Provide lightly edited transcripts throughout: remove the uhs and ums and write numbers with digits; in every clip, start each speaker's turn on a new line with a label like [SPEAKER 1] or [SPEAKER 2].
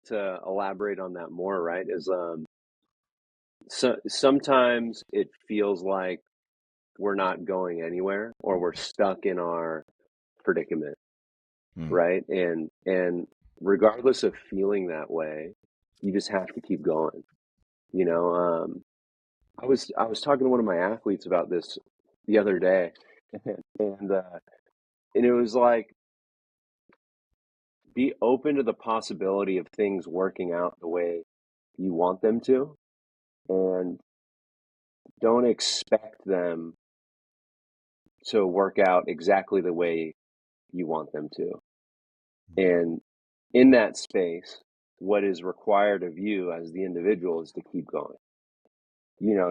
[SPEAKER 1] to elaborate on that more, right, is so sometimes it feels like we're not going anywhere or we're stuck in our predicament,
[SPEAKER 2] Mm.
[SPEAKER 1] right? And regardless of feeling that way, you just have to keep going. You know, I was talking to one of my athletes about this the other day, and it was like, be open to the possibility of things working out the way you want them to, and don't expect them to work out exactly the way you want them to. And in that space, what is required of you as the individual is to keep going.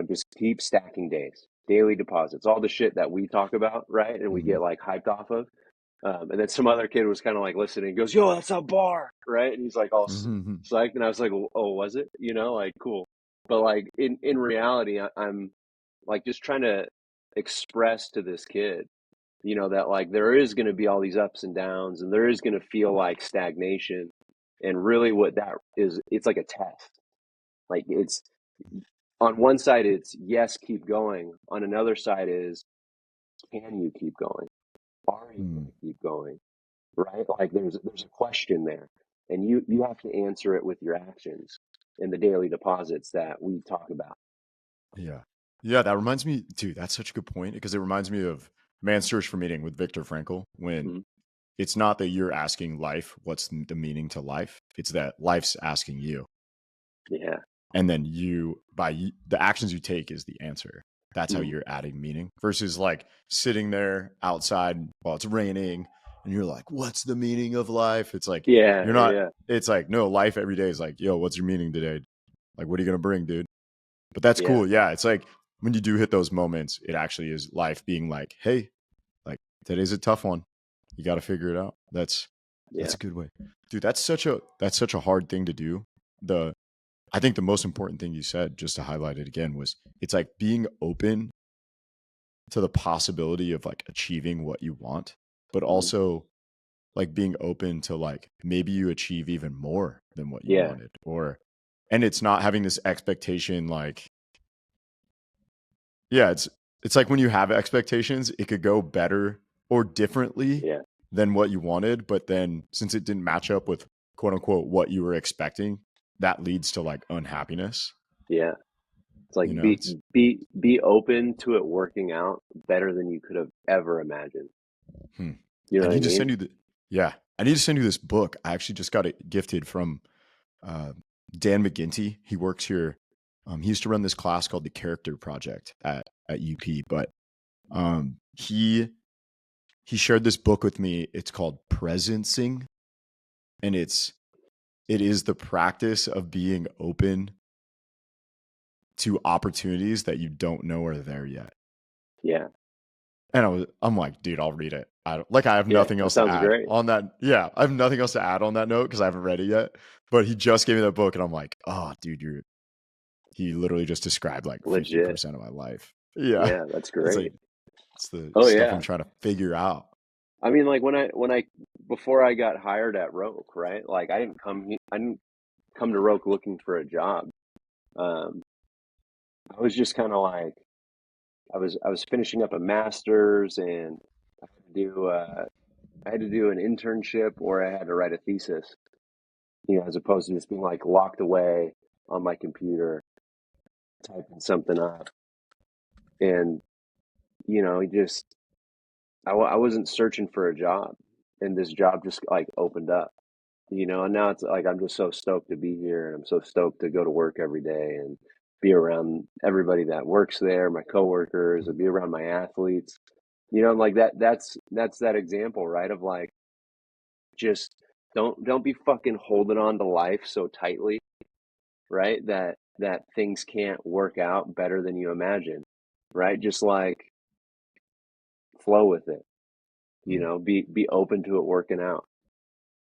[SPEAKER 1] Just keep stacking days, daily deposits, all the shit that we talk about, right? And we
[SPEAKER 2] Hmm.
[SPEAKER 1] get like hyped off of. And then some other kid was kind of like listening and goes, "Yo, that's a bar," right? And he's like all
[SPEAKER 2] Hmm.
[SPEAKER 1] psyched. And I was like, "Oh, was it?" Like cool. But like in reality, I'm like just trying to express to this kid, that like there is going to be all these ups and downs, and there is going to feel like stagnation. And really, what that is, it's like a test. Like it's on one side, it's yes, keep going. On another side is, can you keep going? Are you going
[SPEAKER 2] Mm.
[SPEAKER 1] to keep going? Right? Like there's a question there, and you have to answer it with your actions and the daily deposits that we talk about.
[SPEAKER 2] Yeah. Yeah, that reminds me, dude, that's such a good point because it reminds me of Man's Search for Meaning with Viktor Frankl when
[SPEAKER 1] Mhm.
[SPEAKER 2] it's not that you're asking life what's the meaning to life, it's that life's asking you.
[SPEAKER 1] Yeah.
[SPEAKER 2] And then the actions you take is the answer. That's how
[SPEAKER 1] Mhm.
[SPEAKER 2] you're adding meaning versus like sitting there outside while it's raining and you're like, what's the meaning of life? It's like,
[SPEAKER 1] Yeah.
[SPEAKER 2] you're not,
[SPEAKER 1] Yeah.
[SPEAKER 2] it's like, no, life every day is like, yo, what's your meaning today? Like, what are you going to bring, dude? But that's
[SPEAKER 1] Yeah.
[SPEAKER 2] cool. Yeah. It's like when you do hit those moments, it actually is life being like, hey, like today's a tough one. You got to figure it out. That's
[SPEAKER 1] Yeah.
[SPEAKER 2] a good way. Dude, that's such a hard thing to do. I think the most important thing you said, just to highlight it again, was it's like being open to the possibility of like achieving what you want, but
[SPEAKER 1] Mhm.
[SPEAKER 2] also like being open to like maybe you achieve even more than what you
[SPEAKER 1] Yeah.
[SPEAKER 2] wanted. And it's not having this expectation like, yeah, it's like when you have expectations, it could go better or differently
[SPEAKER 1] Yeah.
[SPEAKER 2] than what you wanted, but then since it didn't match up with quote unquote what you were expecting, that leads to like unhappiness.
[SPEAKER 1] Yeah. It's like
[SPEAKER 2] You know, it's
[SPEAKER 1] be open to it working out better than you could have ever imagined.
[SPEAKER 2] hmm.
[SPEAKER 1] You
[SPEAKER 2] I
[SPEAKER 1] know what I
[SPEAKER 2] need to
[SPEAKER 1] mean?
[SPEAKER 2] send you the yeah. I need to send you this book. I actually just got it gifted from uh, Dan McGinty. He works here. He used to run this class called the Character Project at UP, but he shared this book with me. It's called Presencing, and it is the practice of being open to opportunities that you don't know are there yet.
[SPEAKER 1] Yeah.
[SPEAKER 2] And I'm like, dude, I'll read it. I have
[SPEAKER 1] Yeah.
[SPEAKER 2] nothing
[SPEAKER 1] That
[SPEAKER 2] else to
[SPEAKER 1] sounds
[SPEAKER 2] add
[SPEAKER 1] great.
[SPEAKER 2] on that. Yeah, I have nothing else to add on that note because I haven't read it yet. But he just gave me that book, and I'm like, oh, dude, he literally just described like
[SPEAKER 1] Legit.
[SPEAKER 2] 50% of my life. Yeah,
[SPEAKER 1] Yeah, that's
[SPEAKER 2] it's
[SPEAKER 1] great.
[SPEAKER 2] like it's the
[SPEAKER 1] Oh
[SPEAKER 2] stuff I'm
[SPEAKER 1] yeah.
[SPEAKER 2] trying to figure out.
[SPEAKER 1] I mean, like when I before I got hired at Roke, right? Like I didn't come to Roke looking for a job. Um, I was just kind of like I was finishing up a master's, and I had to do I had to do an internship or I had to write a thesis, as opposed to just being like locked away on my computer typing something up. And just I wasn't searching for a job, and this job just like opened up. And now it's like I'm just so stoked to be here, and I'm so stoked to go to work every day and be around everybody that works there, my coworkers, and be around my athletes. Like that's that example, right? Of like, just don't be fucking holding on to life so tightly, right? That things can't work out better than you imagine, right? Just like flow with it,
[SPEAKER 2] Mm.
[SPEAKER 1] be open to it working out.